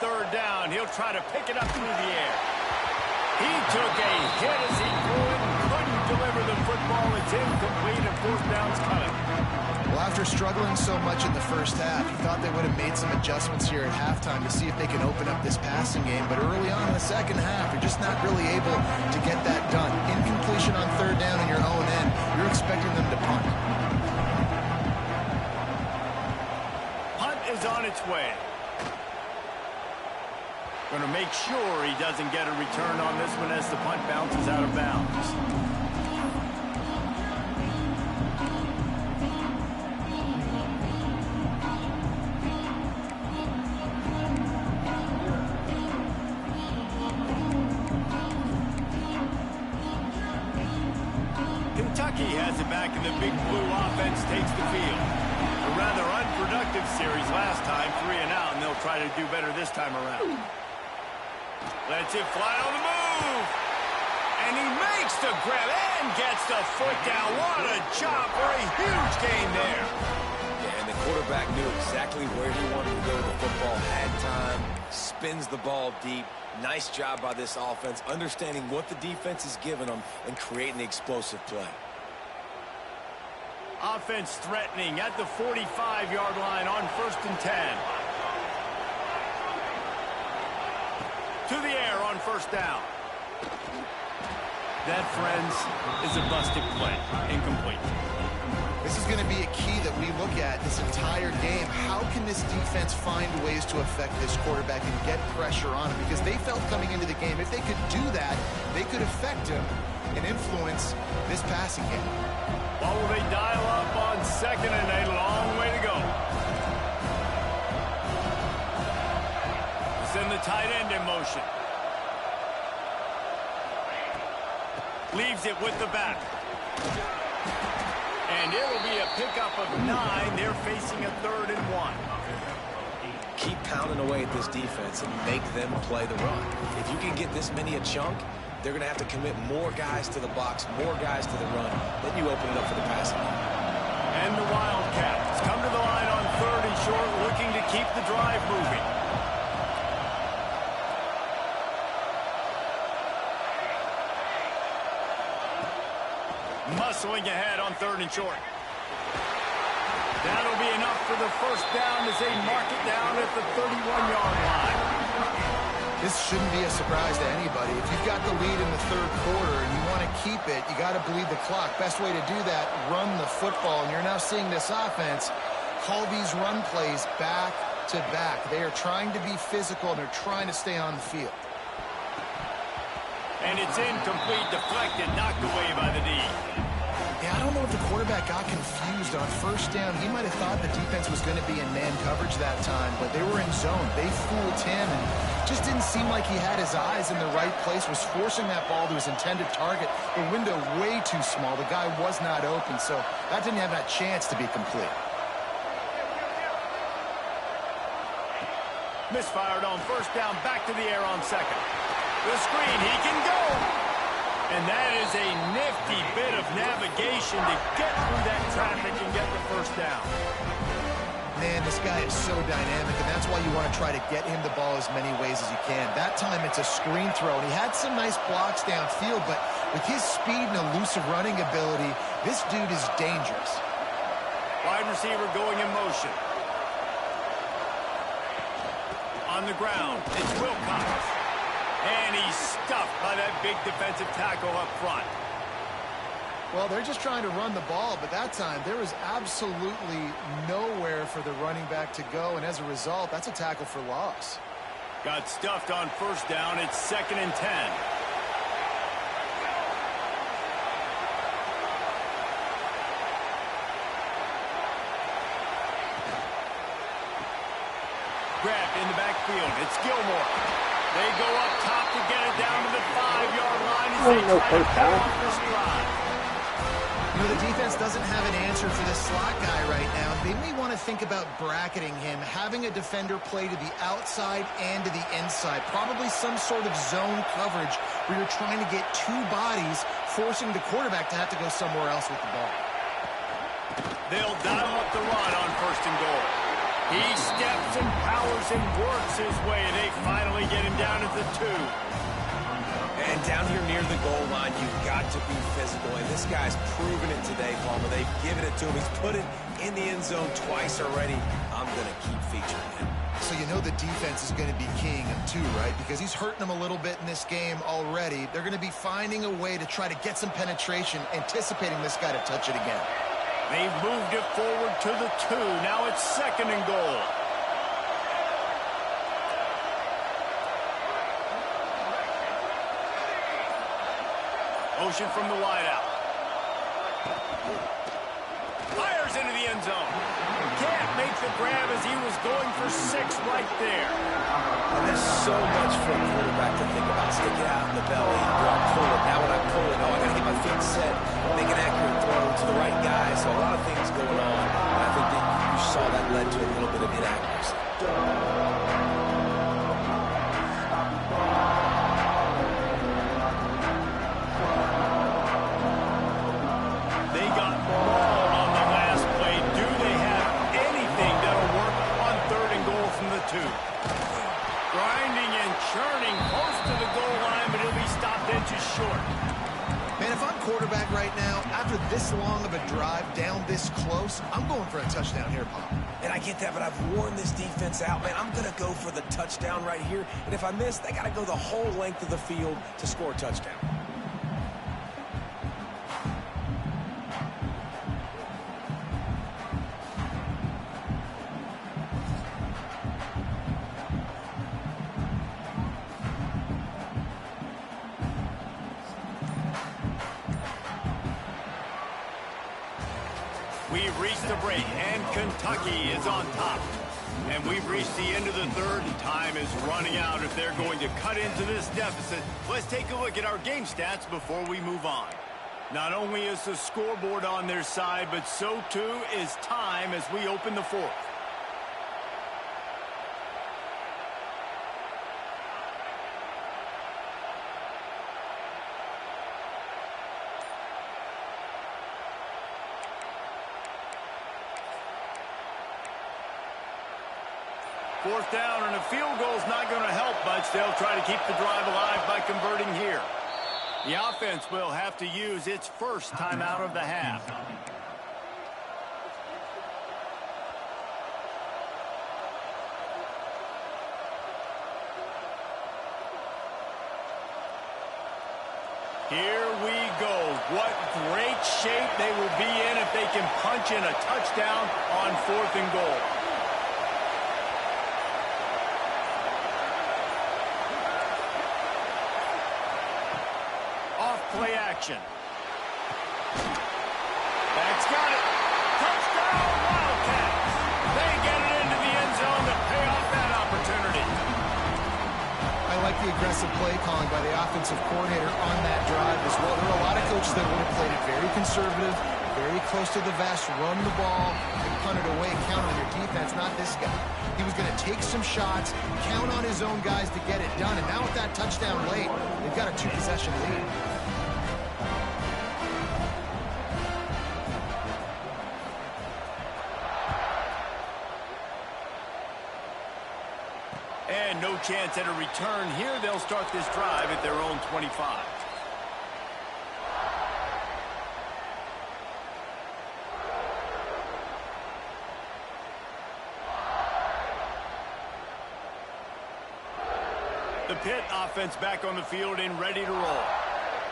3rd down, he'll try to pick it up through the air. He took a hit as he threw it and couldn't deliver the football. It's incomplete and 4th down's coming. Well, after struggling so much in the 1st half, you thought they would have made some adjustments here at halftime to see if they can open up this passing game. But early on in the 2nd half, you're just not really able to get that done. Incompletion on 3rd down in your own end, you're expecting them to punt. Punt is on its way. Going to make sure he doesn't get a return on this one as the punt bounces out of bounds. Kentucky has it back, and the Big Blue offense takes the field. A rather unproductive series last time, 3 and out, and they'll try to do better this time around. Lets it fly on the move. And he makes the grab and gets the foot down. What a job for a huge gain there. Yeah, and the quarterback knew exactly where he wanted to go with the football, had time, spins the ball deep. Nice job by this offense, understanding what the defense is giving them and creating the explosive play. Offense threatening at the 45-yard line on 1st and 10. To the air on 1st down. That, friends, is a busted play. Incomplete. This is going to be a key that we look at this entire game. How can this defense find ways to affect this quarterback and get pressure on him? Because they felt coming into the game, if they could do that, they could affect him and influence this passing game. What will they dial up on 2nd and a long way to go? Send the tight end in motion. Leaves it with the back. And it'll be a pickup of 9. They're facing a 3rd and 1. Keep pounding away at this defense and make them play the run. If you can get this many a chunk, they're going to have to commit more guys to the box, more guys to the run. Then you open it up for the passing game. And the Wildcats come to the line on 3rd and short, looking to keep the drive moving. Muscling ahead on 3rd and short. That'll be enough for the 1st down as they mark it down at the 31-yard line. This shouldn't be a surprise to anybody. If you've got the lead in the 3rd quarter and you want to keep it, you got to bleed the clock. Best way to do that, run the football. And you're now seeing this offense call these run plays back to back. They are trying to be physical, and they're trying to stay on the field. And it's incomplete, deflected, knocked away by the D. Yeah, I don't know if the quarterback got confused on first down. He might have thought the defense was going to be in man coverage that time, but they were in zone. They fooled him, and just didn't seem like he had his eyes in the right place, was forcing that ball to his intended target. The window way too small. The guy was not open, so that didn't have that chance to be complete. Misfired on first down, back to the air on second. The screen, he can go! And that is a nifty bit of navigation to get through that traffic and get the first down. Man, this guy is so dynamic, and that's why you want to try to get him the ball as many ways as you can. That time, it's a screen throw, and he had some nice blocks downfield, but with his speed and elusive running ability, this dude is dangerous. Wide receiver going in motion. On the ground, it's Wilcox. And he's stuffed by that big defensive tackle up front. Well, they're just trying to run the ball, but that time there was absolutely nowhere for the running back to go, and as a result, that's a tackle for loss. Got stuffed on first down. It's 2nd and 10. Grabbed in the backfield. It's Gilmore. They go up top to get it down to the 5-yard line as they try to cut off the stride. You know, the defense doesn't have an answer for this slot guy right now. They may want to think about bracketing him, having a defender play to the outside and to the inside. Probably some sort of zone coverage where you're trying to get two bodies, forcing the quarterback to have to go somewhere else with the ball. They'll dial up the run on 1st and goal. He steps and powers and works his way. They finally get him down at the 2. And down here near the goal line, you've got to be physical. And this guy's proven it today, Palmer. They've given it to him. He's put it in the end zone twice already. I'm going to keep featuring him. So you know the defense is going to be keying him too, right? Because he's hurting them a little bit in this game already. They're going to be finding a way to try to get some penetration, anticipating this guy to touch it again. They moved it forward to the 2. Now it's 2nd and goal. Motion from the wideout. Fires into the end zone. Can't make the grab as he was going for 6 right there. And there's so much for a quarterback to think about. Stick it out in the belly. Do I pull it? Now when I pull it, I got to get my feet set. Make an accurate throw to the right guy. So a lot of things going on. I think that you saw that led to a little bit of inaccuracy. They got mauled on the last play. Do they have anything that'll work on 3rd and goal from the 2? Grinding and churning close to the goal line, but he'll be stopped inches short. Man, if I'm quarterback right now, after this long of a drive down this close, I'm going for a touchdown here, Pop. And I get that, but I've worn this defense out, man. I'm going to go for the touchdown right here. And if I miss, they got to go the whole length of the field to score a touchdown. We've reached the break, and Kentucky is on top. And we've reached the end of the 3rd, and time is running out if they're going to cut into this deficit. Let's take a look at our game stats before we move on. Not only is the scoreboard on their side, but so too is time as we open the 4th. Fourth down, and a field goal is not going to help much. They'll try to keep the drive alive by converting here. The offense will have to use its first timeout of the half. Here we go. What great shape they will be in if they can punch in a touchdown on 4th and goal. play action. That's got it. Touchdown, Wildcats. They get it into the end zone to pay off that opportunity. I like the aggressive play calling by the offensive coordinator on that drive as well. There are a lot of coaches that would have played it very conservative, very close to the vest, run the ball, and punt it away, count on your defense, not this guy. He was going to take some shots, count on his own guys to get it done, and now with that touchdown late, they've got a 2-possession lead. And no chance at a return here. They'll start this drive at their own 25. The Pitt offense back on the field and ready to roll.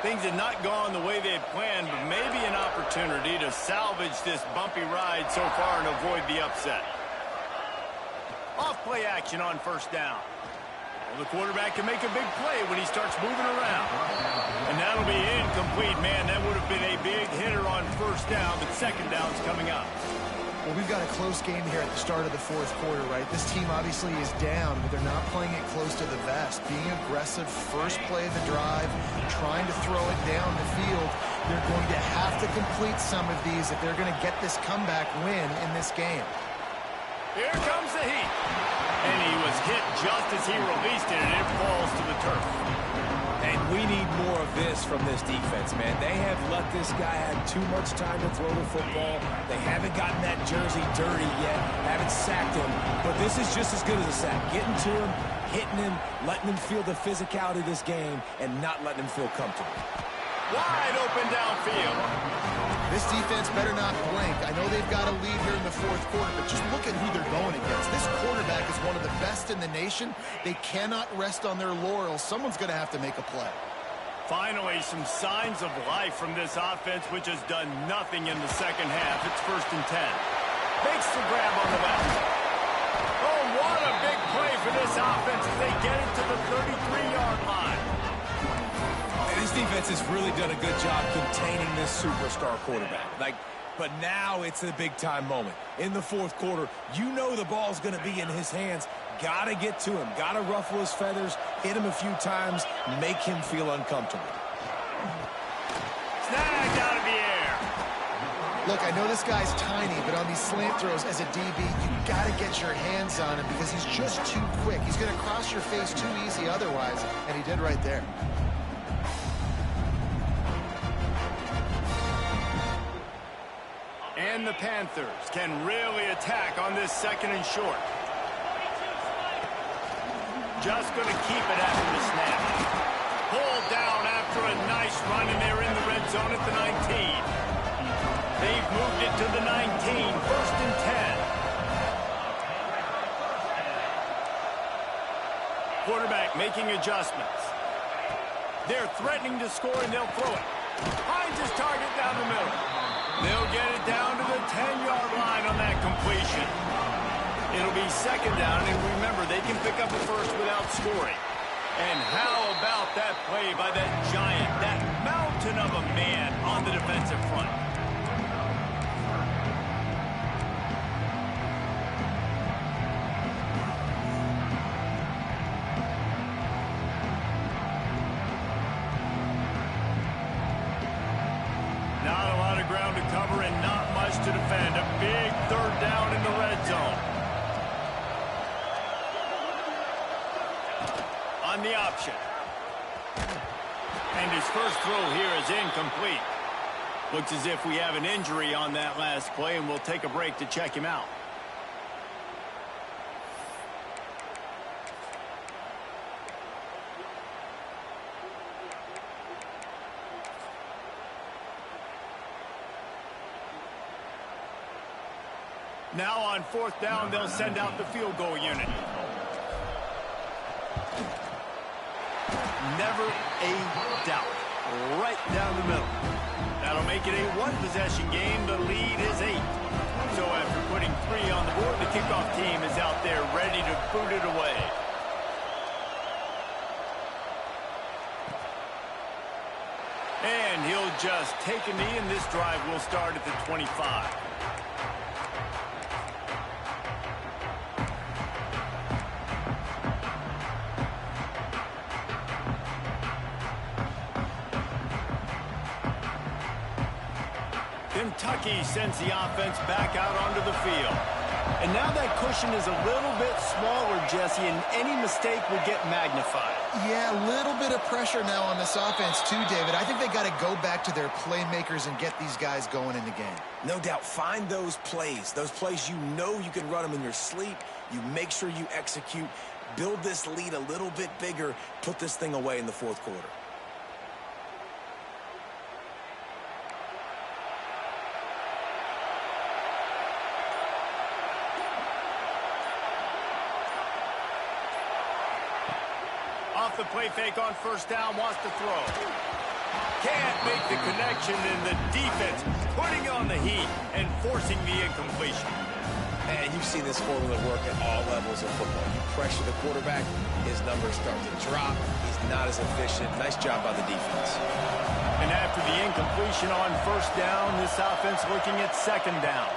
Things had not gone the way they had planned, but maybe an opportunity to salvage this bumpy ride so far and avoid the upset. Off play action on first down. Well, the quarterback can make a big play when he starts moving around. And that'll be incomplete. Man, that would have been a big hitter on first down, but second down's coming up. Well, we've got a close game here at the start of the fourth quarter, right? This team obviously is down, but they're not playing it close to the vest. Being aggressive, first play of the drive, trying to throw it down the field. They're going to have to complete some of these if they're going to get this comeback win in this game. Here comes the heat. And he was hit just as he released it, and it falls to the turf. And we need more of this from this defense, man. They have let this guy have too much time to throw the football. They haven't gotten that jersey dirty yet, haven't sacked him. But this is just as good as a sack. Getting to him, hitting him, letting him feel the physicality of this game, and not letting him feel comfortable. Wide open downfield. This defense better not blink. I know they've got a lead here in the fourth quarter, but just look at who they're going against. This quarterback is one of the best in the nation. They cannot rest on their laurels. Someone's going to have to make a play. Finally, some signs of life from this offense, which has done nothing in the second half. It's 1st and 10. Makes the grab on the left. Oh, what a big play for this offense as they get it to the 33-yard line. This defense has really done a good job containing this superstar quarterback. But now it's a big-time moment. In the fourth quarter, you know the ball's going to be in his hands. Got to get to him. Got to ruffle his feathers, hit him a few times, make him feel uncomfortable. Snagged out of the air. Look, I know this guy's tiny, but on these slant throws as a DB, you got to get your hands on him because he's just too quick. He's going to cross your face too easy otherwise, and he did right there. And the Panthers can really attack on this 2nd and short. Just going to keep it after the snap. Pulled down after a nice run, and they're in the red zone at the 19. They've moved it to the 19, 1st and 10. Quarterback making adjustments. They're threatening to score, and they'll throw it. Finds his target down the middle. They'll get it down to the 10-yard line on that completion. It'll be 2nd down, and remember, they can pick up a first without scoring. And how about that play by that giant, that mountain of a man on the defensive front? Not a lot of ground to cover and not much to defend. A big 3rd down in the red zone. On the option. And his first throw here is incomplete. Looks as if we have an injury on that last play, and we'll take a break to check him out. Now on 4th down, they'll send out the field goal unit. Never a doubt. Right down the middle. That'll make it a 1-possession game. The lead is 8. So after putting 3 on the board, the kickoff team is out there ready to boot it away. And he'll just take a knee, and this drive will start at the 25. Kentucky sends the offense back out onto the field. And now that cushion is a little bit smaller, Jesse, and any mistake would get magnified. Yeah, a little bit of pressure now on this offense too, David. I think they got to go back to their playmakers and get these guys going in the game. No doubt. Find those plays you know you can run them in your sleep. You make sure you execute. Build this lead a little bit bigger. Put this thing away in the fourth quarter. Off the play fake on first down, wants to throw. Can't make the connection, and the defense putting on the heat and forcing the incompletion. And you've seen this formula work at all levels of football. You pressure the quarterback, his numbers start to drop. He's not as efficient. Nice job by the defense. And after the incompletion on first down, this offense looking at second down.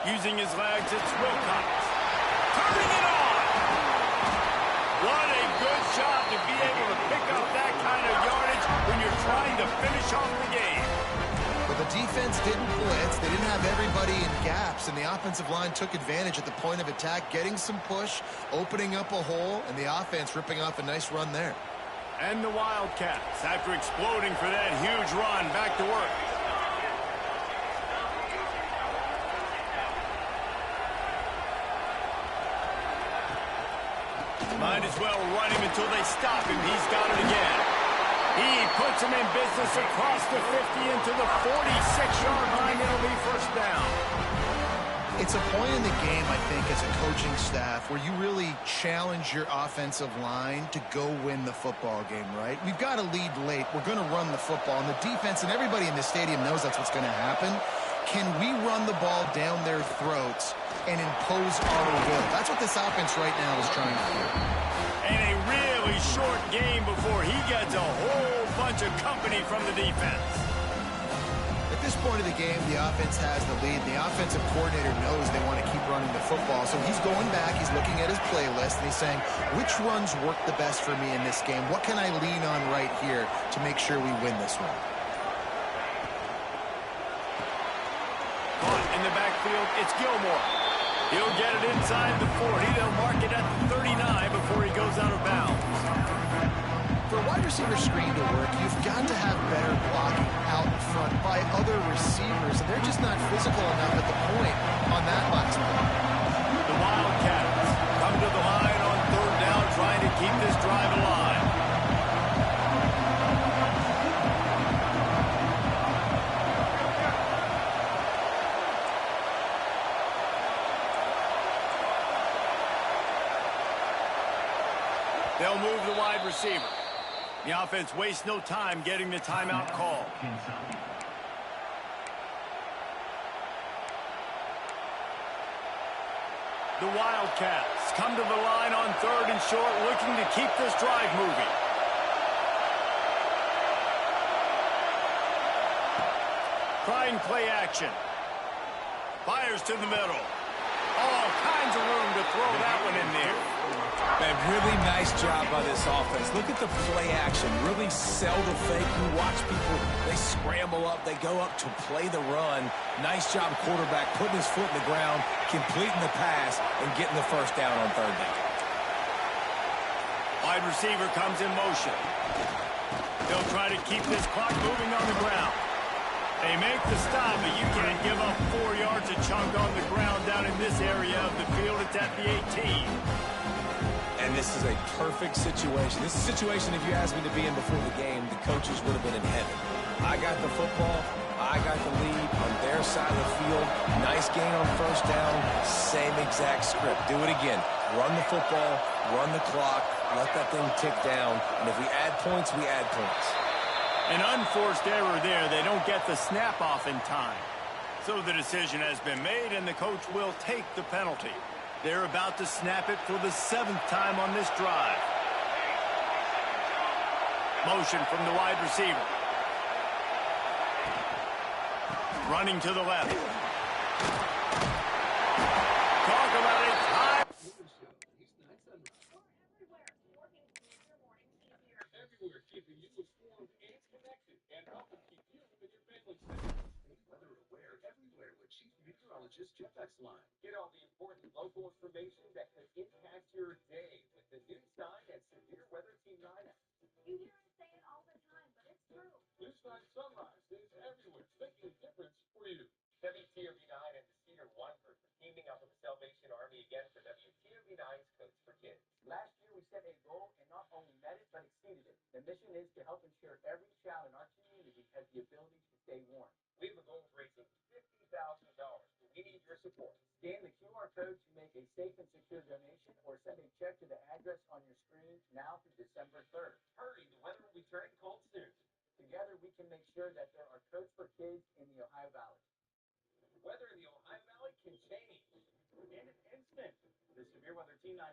Using his legs, it's Wilcox. Turning it on! What a good job to be able to pick up that kind of yardage when you're trying to finish off the game. But the defense didn't blitz. They didn't have everybody in gaps, and the offensive line took advantage at the point of attack, getting some push, opening up a hole, and the offense ripping off a nice run there. And the Wildcats, after exploding for that huge run, back to work. Might as well run him until they stop him. He's got it again. He puts him in business across the 50 into the 46-yard line. It'll be first down. It's a point in the game, I think, as a coaching staff where you really challenge your offensive line to go win the football game, right? We've got to lead late. We're going to run the football. And the defense and everybody in the stadium knows that's what's going to happen. Can we run the ball down their throats and impose our will? That's what this offense right now is trying to do. And a really short game before he gets a whole bunch of company from the defense. At this point of the game, the offense has the lead. The offensive coordinator knows they want to keep running the football. So he's going back, he's looking at his playlist, and he's saying, which runs work the best for me in this game? What can I lean on right here to make sure we win this one? Caught in the backfield, it's Gilmore. He'll get it inside the 40. They'll mark it at the 39 before he goes out of bounds. For a wide receiver screen to work, you've got to have better blocking out in front by other receivers, and they're just not physical enough at the point on that last play. The Wildcats come to the line on third down, trying to keep this drive alive. They'll move the wide receiver. The offense wastes no time getting the timeout call. The Wildcats come to the line on third and short, looking to keep this drive moving. Trying play action. Fires to the middle. All kinds of room to throw that one in there. Man, really nice job by this offense. Look at the play action. Really sell the fake. You watch people, they scramble up, they go up to play the run. Nice job, quarterback, putting his foot in the ground, completing the pass, and getting the first down on third down. Wide receiver comes in motion. They'll try to keep this clock moving on the ground. They make the stop, but you can't give up 4 yards a chunk on the ground down in this area of the field. It's at the 18. And this is a perfect situation. This is a situation, if you asked me to be in before the game, the coaches would have been in heaven. I got the football. I got the lead on their side of the field. Nice gain on first down. Same exact script. Do it again. Run the football. Run the clock. Let that thing tick down. And if we add points, we add points. An unforced error there. They don't get the snap off in time. So the decision has been made, and the coach will take the penalty. They're about to snap it for the 7th time on this drive. Motion from the wide receiver. Running to the left. Talk about a tie. Everywhere, keeping you informed and connected, and helping keep you and your family safe. Weather aware everywhere with Chief Meteorologist Jeff Exline. Get all the important local information that could impact your day with the News 9 and Severe Weather Team 9 app. You hear us say it all the time, but it's true. News 9 Sunrise is everywhere, making a difference for you. WTOV9 and the Cedar One Group are teaming up with the Salvation Army again for WTOV9's Coach for Kids. Last year, we set a goal and not only met it, but exceeded it. The mission is to help ensure every child in our community has the ability to stay warm. We have a goal of raising $50,000, but we need your support. Scan the QR code to make a safe and secure donation or send a check to the address on your screen now through December 3rd. Hurry, the weather will be turning cold soon. Together, we can make sure that there are coats for kids in the Ohio Valley. The weather in the Ohio Valley can change in an instant. The Severe Weather Team 9